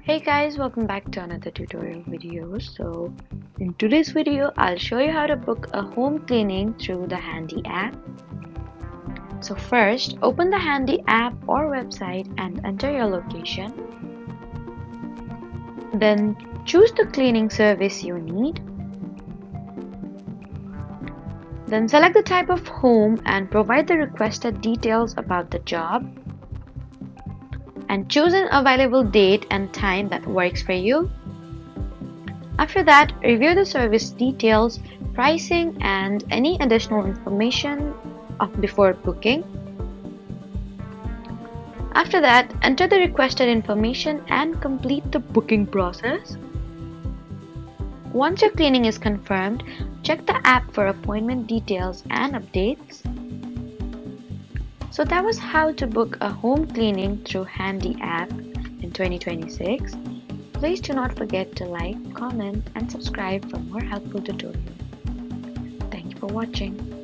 Hey guys, welcome back to another tutorial video. So in today's video, I'll show you how to book a home cleaning through the Handy app. So first, open the Handy app or website and enter your location. Then choose the cleaning service you need. Then select the type of home and provide the requested details about the job. And choose an available date and time that works for you. After that, review the service details, pricing, and any additional information before booking. After that, enter the requested information and complete the booking process. Once your cleaning is confirmed, check the app for appointment details and updates. So that was how to book a home cleaning through Handy app in 2026. Please do not forget to like, comment, and subscribe for more helpful tutorials. Thank you for watching.